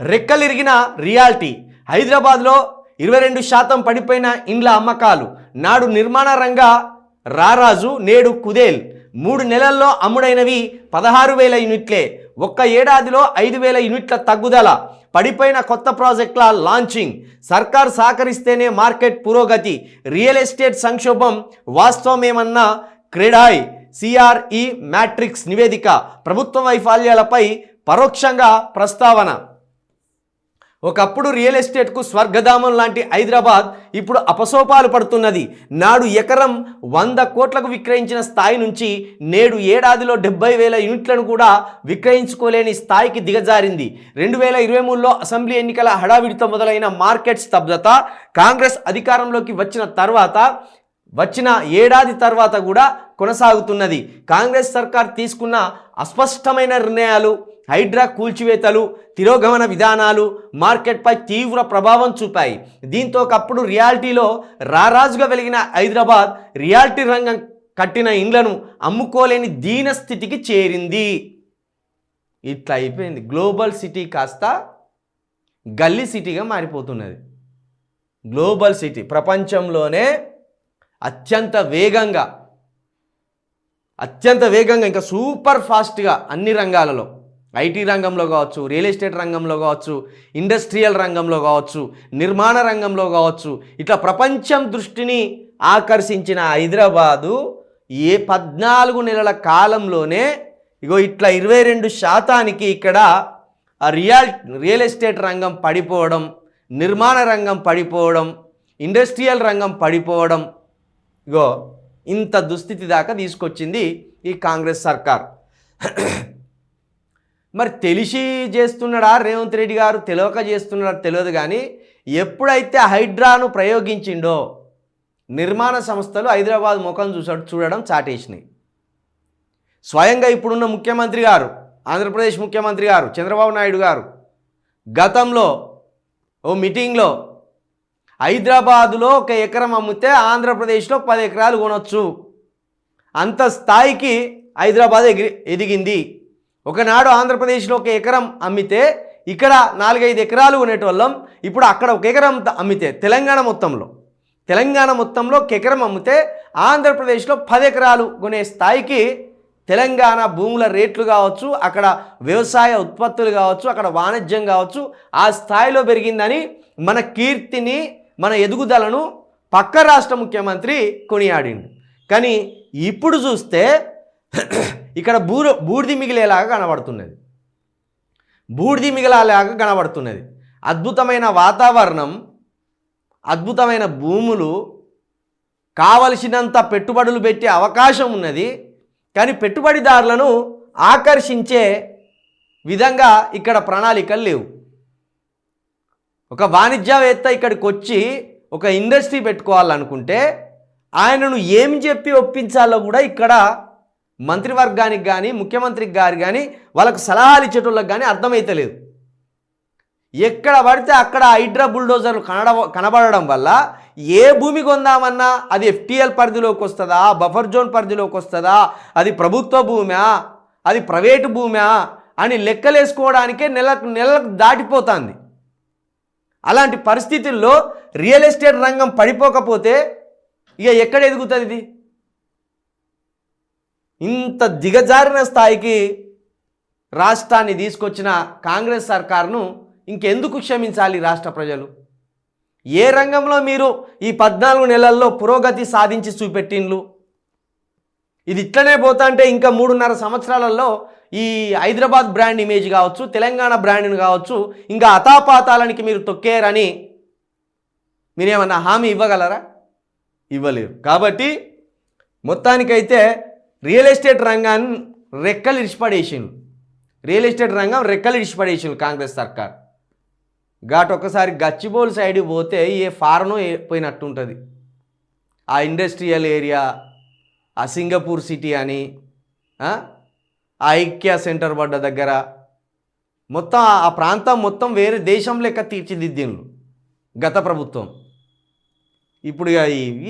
రెక్కలిరిగిన reality. హైదరాబాద్లో 22% పడిపోయిన ఇండ్ల అమ్మకాలు. నాడు నిర్మాణ రంగ రారాజు, నేడు కుదేల్. 3 నెలల్లో అమ్ముడైనవి 16,000 యూనిట్లే. ఒక్క ఏడాదిలో 5,000 యూనిట్ల తగ్గుదల. పడిపోయిన కొత్త ప్రాజెక్టుల లాంచింగ్. సర్కార్ సహకరిస్తేనే మార్కెట్ పురోగతి. రియల్ ఎస్టేట్ సంక్షోభం వాస్తవమేమన్న క్రెడాయ్. సిఆర్ఈ మ్యాట్రిక్స్ నివేదిక. ప్రభుత్వ వైఫల్యాలపై పరోక్షంగా ప్రస్తావన. ఒకప్పుడు రియల్ ఎస్టేట్కు స్వర్గధామం లాంటి హైదరాబాద్ ఇప్పుడు అపసోపాలు పడుతున్నది. నాడు ఎకరం 100 కోట్లకు విక్రయించిన స్థాయి నుంచి నేడు ఏడాదిలో 70,000 యూనిట్లను కూడా విక్రయించుకోలేని స్థాయికి దిగజారింది. 2023లో అసెంబ్లీ ఎన్నికల హడావిడితో మొదలైన మార్కెట్ స్తబ్దత కాంగ్రెస్ అధికారంలోకి వచ్చిన ఏడాది తర్వాత కూడా కొనసాగుతున్నది. కాంగ్రెస్ సర్కార్ తీసుకున్న అస్పష్టమైన నిర్ణయాలు, హైడ్రా కూల్చివేతలు, తిరోగమన విధానాలు మార్కెట్పై తీవ్ర ప్రభావం చూపాయి. దీంతో ఒకప్పుడు రియాలిటీలో రారాజుగా వెలిగిన హైదరాబాద్ రియాలిటీ రంగం కట్టిన ఇండ్లను అమ్ముకోలేని దీన స్థితికి చేరింది. ఇట్లా అయిపోయింది. గ్లోబల్ సిటీ కాస్త గల్లీ సిటీగా మారిపోతున్నది. గ్లోబల్ సిటీ ప్రపంచంలోనే అత్యంత వేగంగా ఇంకా సూపర్ ఫాస్ట్గా అన్ని రంగాలలో, ఐటీ రంగంలో కావచ్చు, రియల్ ఎస్టేట్ రంగంలో కావచ్చు, ఇండస్ట్రియల్ రంగంలో కావచ్చు, నిర్మాణ రంగంలో కావచ్చు, ఇట్లా ప్రపంచం దృష్టిని ఆకర్షించిన హైదరాబాదు 14 నెలల కాలంలోనే ఇట్లా 22% ఇక్కడ రియల్ ఎస్టేట్ రంగం పడిపోవడం, నిర్మాణ రంగం పడిపోవడం, ఇండస్ట్రియల్ రంగం పడిపోవడం, ఇంత దుస్థితి దాకా తీసుకొచ్చింది ఈ కాంగ్రెస్ సర్కార్. మరి తెలిసి చేస్తున్నాడా రేవంత్ రెడ్డి గారు, తెలియక చేస్తున్నాడా తెలియదు. కానీ ఎప్పుడైతే హైడ్రాను ప్రయోగించిండో నిర్మాణ సంస్థలు హైదరాబాద్ ముఖం చూడడం చాటేసినాయి. స్వయంగా ఇప్పుడున్న ముఖ్యమంత్రి గారు, ఆంధ్రప్రదేశ్ ముఖ్యమంత్రి గారు చంద్రబాబు నాయుడు గారు గతంలో ఓ మీటింగ్లో హైదరాబాదులో 1 ఎకరం అమ్మితే ఆంధ్రప్రదేశ్లో 10 ఎకరాలు కొనొచ్చు, అంత స్థాయికి హైదరాబాద్ ఎదిగింది. ఒకనాడు ఆంధ్రప్రదేశ్లో 1 ఎకరం అమ్మితే ఇక్కడ 4-5 ఎకరాలు కొనేటోళ్ళం. ఇప్పుడు అక్కడ 1 ఎకరం అమ్మితే తెలంగాణ మొత్తంలో 1 ఎకరం అమ్మితే ఆంధ్రప్రదేశ్లో 10 ఎకరాలు కొనే స్థాయికి తెలంగాణ భూముల రేట్లు కావచ్చు, అక్కడ వ్యవసాయ ఉత్పత్తులు కావచ్చు, అక్కడ వాణిజ్యం కావచ్చు, ఆ స్థాయిలో పెరిగిందని మన కీర్తిని, మన ఎదుగుదలను పక్క రాష్ట్ర ముఖ్యమంత్రి కొనియాడిండు. కానీ ఇప్పుడు చూస్తే ఇక్కడ బూడిది మిగిలేలాగా కనబడుతున్నది. అద్భుతమైన వాతావరణం, అద్భుతమైన భూములు, కావలసినంత పెట్టుబడులు పెట్టే అవకాశం ఉన్నది. కానీ పెట్టుబడిదారులను ఆకర్షించే విధంగా ఇక్కడ ప్రణాళికలు లేవు. ఒక వాణిజ్యవేత్త ఇక్కడికి వచ్చి ఒక ఇండస్ట్రీ పెట్టుకోవాలనుకుంటే ఆయనను ఏం చెప్పి ఒప్పించాలో కూడా ఇక్కడ మంత్రివర్గానికి కానీ, ముఖ్యమంత్రికి గారు కానీ, వాళ్ళకు సలహాలు ఇచ్చేటోళ్ళకి కానీ అర్థమైతలేదు. ఎక్కడ పడితే అక్కడ హైడ్రా బుల్డోజర్లు కనబడడం వల్ల ఏ భూమి కొందామన్నా అది FTL పరిధిలోకి వస్తుందా, బఫర్ జోన్ పరిధిలోకి వస్తుందా, అది ప్రభుత్వ భూమా, అది ప్రైవేటు భూమా అని లెక్కలేసుకోవడానికే నెలకు దాటిపోతుంది. అలాంటి పరిస్థితుల్లో రియల్ ఎస్టేట్ రంగం పడిపోకపోతే ఇక ఎక్కడ ఎదుగుతుంది ఇది? ఇంత దిగజారిన స్థాయికి రాష్ట్రాన్ని తీసుకొచ్చిన కాంగ్రెస్ సర్కారును ఇంకెందుకు క్షమించాలి రాష్ట్ర ప్రజలు? ఏ రంగంలో మీరు ఈ 14 నెలల్లో పురోగతి సాధించి చూపెట్టిండ్లు? ఇది ఇట్లనే పోతా అంటే ఇంకా 3.5 సంవత్సరాలలో ఈ హైదరాబాద్ బ్రాండ్ ఇమేజ్ కావచ్చు, తెలంగాణ బ్రాండ్ని కావచ్చు, ఇంకా అతాపాతాలనికి మీరు తొక్కేరని మీరేమన్నా హామీ ఇవ్వగలరా? ఇవ్వలేరు. కాబట్టి మొత్తానికైతే రియల్ ఎస్టేట్ రంగాన్ని రెక్కలు ఇడిచిపడేసిండు కాంగ్రెస్ సర్కార్. ఒక్కసారి గచ్చిబౌలి సైడ్కి పోతే ఏ ఫారెనో పోయినట్టు ఉంటుంది. ఆ ఇండస్ట్రియల్ ఏరియా, ఆ సింగపూర్ సిటీ అని, ఆ ఐక్య సెంటర్ పడ్డ దగ్గర మొత్తం ఆ ప్రాంతం మొత్తం వేరే దేశం లెక్క తీర్చిదిద్దిండ్రు గత ప్రభుత్వం. ఇప్పుడు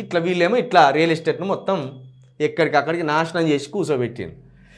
ఇట్లా వీళ్ళేమో ఇట్లా రియల్ ఎస్టేట్ను మొత్తం ఎక్కడికక్కడికి నాశనం చేసి కూర్చోబెట్టిండ్రు.